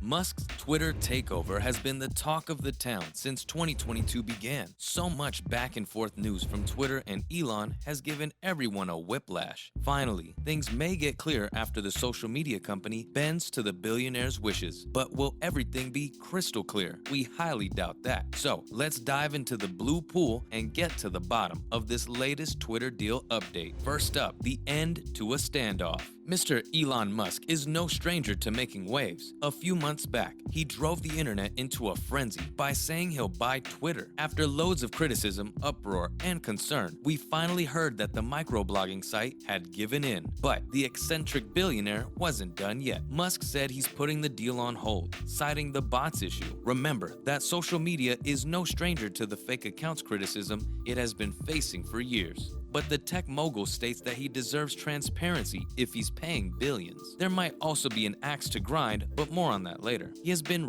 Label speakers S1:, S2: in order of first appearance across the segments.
S1: Musk's Twitter takeover has been the talk of the town since 2022 began. So much back and forth news from Twitter and Elon has given everyone a whiplash. Finally, things may get clear after the social media company bends to the billionaire's wishes. But will everything be crystal clear? We highly doubt that. So let's dive into the blue pool and get to the bottom of this latest Twitter deal update. First up, the end to a standoff. Mr. Elon Musk is no stranger to making waves. A few months back, he drove the internet into a frenzy by saying he'll buy Twitter. After loads of criticism, uproar, and concern, we finally heard that the microblogging site had given in. But the eccentric billionaire wasn't done yet. Musk said he's putting the deal on hold, citing the bots issue. Remember that social media is no stranger to the fake accounts criticism it has been facing for years. But the tech mogul states that he deserves transparency if he's paying billions. There might also be an axe to grind, but more on that later. He has been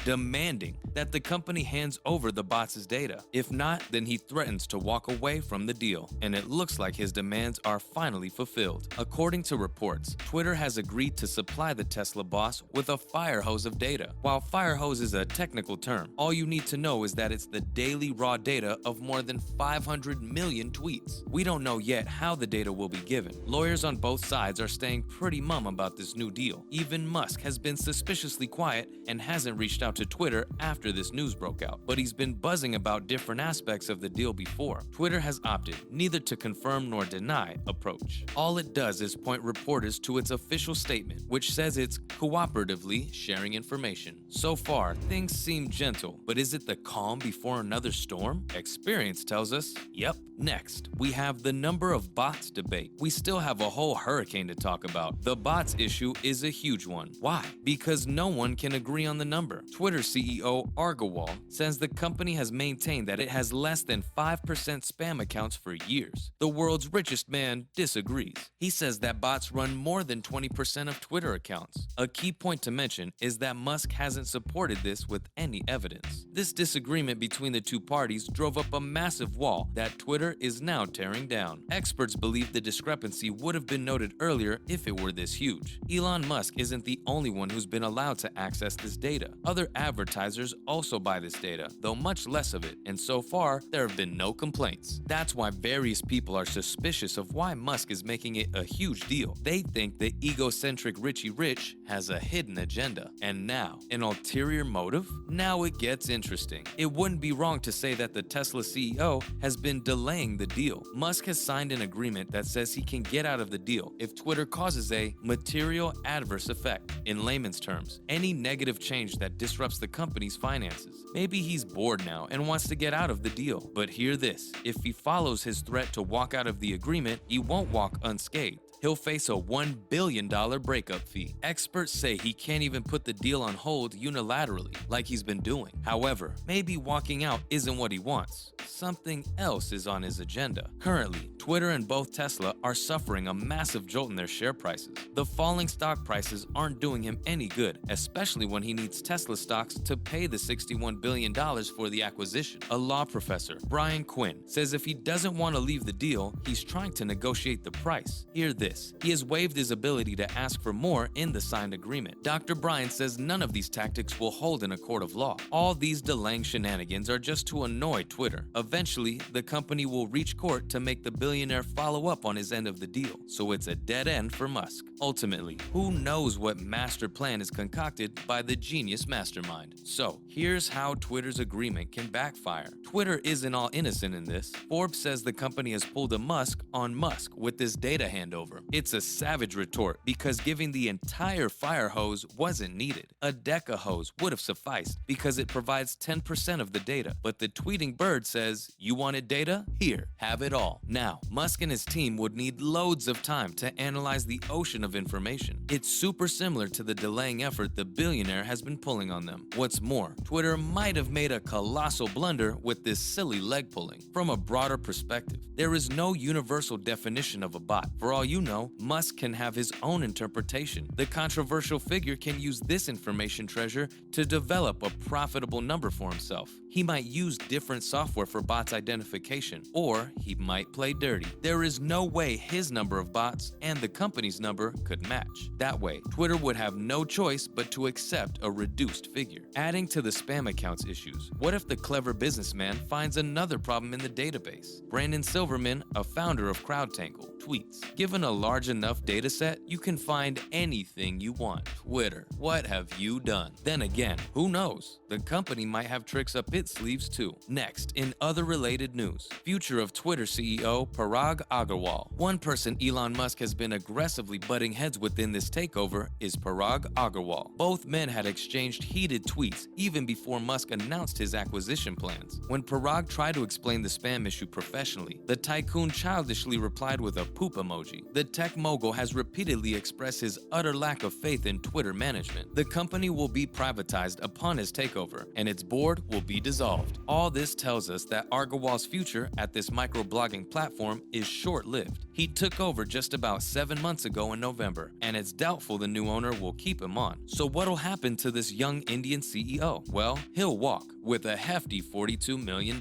S1: demanding that the company hands over the bots' data. If not, then he threatens to walk away from the deal. And it looks like his demands are finally fulfilled. According to reports, Twitter has agreed to supply the Tesla boss with a firehose of data. While firehose is a technical term, all you need to know is that it's the daily raw data of more than 500 million tweets. We don't know yet how the data will be given. Lawyers on both sides are staying pretty mum about this new deal. Even Musk has been suspiciously quiet and hasn't reached out to Twitter after this news broke out, but he's been buzzing about different aspects of the deal before. Twitter has opted neither to confirm nor deny approach. All it does is point reporters to its official statement, which says it's cooperatively sharing information. So far, things seem gentle, but is it the calm before another storm? Experience tells us, yep. Next, we have the number of bots debate. We still have a whole hurricane to talk about. The bots issue is a huge one. Why? Because no one can agree on the number. Twitter CEO Argawal says the company has maintained that it has less than 5% spam accounts for years. The world's richest man disagrees. He says that bots run more than 20% of Twitter accounts. A key point to mention is that Musk hasn't supported this with any evidence. This disagreement between the two parties drove up a massive wall that Twitter is now tearing down. Experts believe the discrepancy would have been noted earlier if it were this huge. Elon Musk isn't the only one who's been allowed to access this data. Other advertisers also buy this data, though much less of it, and so far, there have been no complaints. That's why various people are suspicious of why Musk is making it a huge deal. They think the egocentric Richie Rich has a hidden agenda. And now, an ulterior motive? Now it gets interesting. It wouldn't be wrong to say that the Tesla CEO has been delaying the deal. Musk has signed an agreement that says he can get out of the deal if Twitter causes a material adverse effect. In layman's terms, any negative change that disrupts the company's finances. Maybe he's bored now and wants to get out of the deal. But hear this, if he follows his threat to walk out of the agreement, he won't walk unscathed. He'll face a $1 billion breakup fee. Experts say he can't even put the deal on hold unilaterally, like he's been doing. However, maybe walking out isn't what he wants. Something else is on his agenda. Currently, Twitter and both Tesla are suffering a massive jolt in their share prices. The falling stock prices aren't doing him any good, especially when he needs Tesla stocks to pay the $61 billion for the acquisition. A law professor, Brian Quinn, says if he doesn't want to leave the deal, he's trying to negotiate the price. Hear this. He has waived his ability to ask for more in the signed agreement. Dr. Brian says none of these tactics will hold in a court of law. All these delaying shenanigans are just to annoy Twitter. Eventually, the company will reach court to make the billionaire follow up on his end of the deal, so it's a dead end for Musk. Ultimately, who knows what master plan is concocted by the genius mastermind? So, here's how Twitter's agreement can backfire. Twitter isn't all innocent in this. Forbes says the company has pulled a Musk on Musk with this data handover. It's a savage retort because giving the entire fire hose wasn't needed. A Deca hose would have sufficed because it provides 10% of the data, but the tweeting bird says, you wanted data? Here, have it all. Now, Musk and his team would need loads of time to analyze the ocean of information. It's super similar to the delaying effort the billionaire has been pulling on them. What's more, Twitter might have made a colossal blunder with this silly leg pulling. From a broader perspective, there is no universal definition of a bot. For all you know, Musk can have his own interpretation. The controversial figure can use this information treasure to develop a profitable number for himself. He might use different software for bots identification, or he might play dirty. 2030, there is no way his number of bots and the company's number could match. That way, Twitter would have no choice but to accept a reduced figure. Adding to the spam accounts issues, what if the clever businessman finds another problem in the database? Brandon Silverman, a founder of CrowdTangle, tweets, "Given a large enough dataset, you can find anything you want. Twitter, what have you done?" Then again, who knows? The company might have tricks up its sleeves too. Next, in other related news, future of Twitter CEO Parag Agrawal. One person Elon Musk has been aggressively butting heads with in this takeover is Parag Agrawal. Both men had exchanged heated tweets even before Musk announced his acquisition plans. When Parag tried to explain the spam issue professionally, the tycoon childishly replied with a poop emoji. The tech mogul has repeatedly expressed his utter lack of faith in Twitter management. The company will be privatized upon his takeover, and its board will be dissolved. All this tells us that Agrawal's future at this microblogging platform is short-lived. He took over just about 7 months ago in November, and it's doubtful the new owner will keep him on. So what'll happen to this young Indian CEO? Well, he'll walk with a hefty $42 million.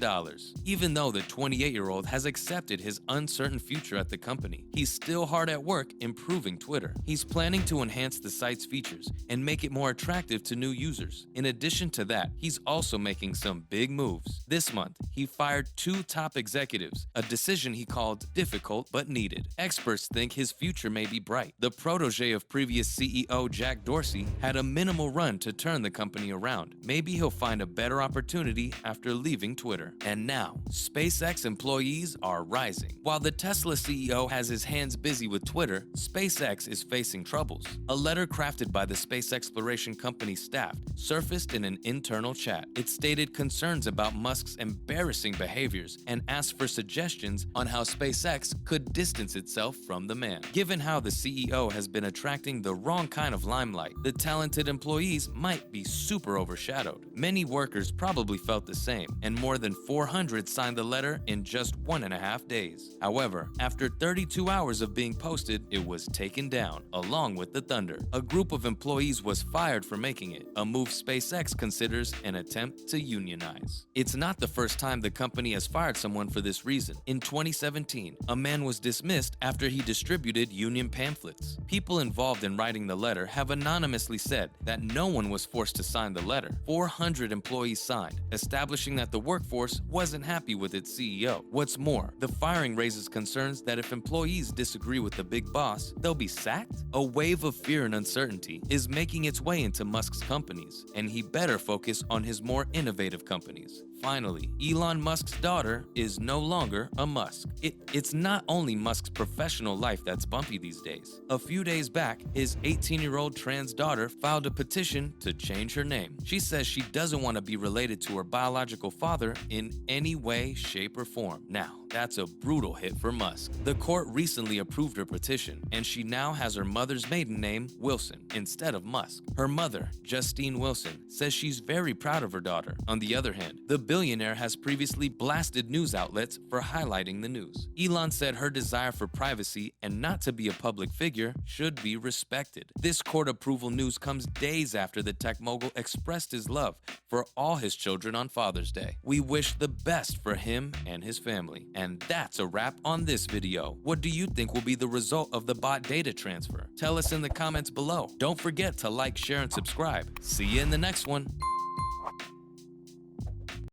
S1: Even though the 28-year-old has accepted his uncertain future at the company, he's still hard at work improving Twitter. He's planning to enhance the site's features and make it more attractive to new users. In addition to that, he's also making some big moves. This month, he fired 2 top executives, a decision he called difficult but needed. Experts think his future may be bright. The protege of previous CEO Jack Dorsey had a minimal run to turn the company around. Maybe he'll find a better opportunity after leaving Twitter. And now, SpaceX employees are rising. While the Tesla CEO has his hands busy with Twitter, SpaceX is facing troubles. A letter crafted by the space exploration company staff surfaced in an internal chat. It stated concerns about Musk's embarrassing behaviors and asked for suggestions on how SpaceX could distance itself from the man. Given how the CEO has been attracting the wrong kind of limelight, the talented employees might be super overshadowed. Many workers probably felt the same, and more than 400 signed the letter in just 1.5 days. However, after 32 hours of being posted, it was taken down, along with the thunder. A group of employees was fired for making it, a move SpaceX considers an attempt to unionize. It's not the first time the company has fired someone for this reason. In 2017, a man was dismissed after he distributed union pamphlets. People involved in writing the letter have anonymously said that no one was forced to sign the letter. 400 employees signed, establishing that the workforce wasn't happy with its CEO. What's more, the firing raises concerns that if employees disagree with the big boss, they'll be sacked? A wave of fear and uncertainty is making its way into Musk's companies, and he better focus on his more innovative companies. Finally, Elon Musk's daughter is no longer a Musk. It's not only Musk's professional life that's bumpy these days. A few days back, his 18-year-old trans daughter filed a petition to change her name. She says she doesn't want to be related to her biological father in any way, shape, or form. Now, that's a brutal hit for Musk. The court recently approved her petition, and she now has her mother's maiden name, Wilson, instead of Musk. Her mother, Justine Wilson, says she's very proud of her daughter. On the other hand, the billionaire has previously blasted news outlets for highlighting the news. Elon said her desire for privacy and not to be a public figure should be respected. This court approval news comes days after the tech mogul expressed his love for all his children on Father's Day. We wish the best for him and his family. And that's a wrap on this video. What do you think will be the result of the bot data transfer? Tell us in the comments below. Don't forget to like, share, and subscribe. See you in the next one.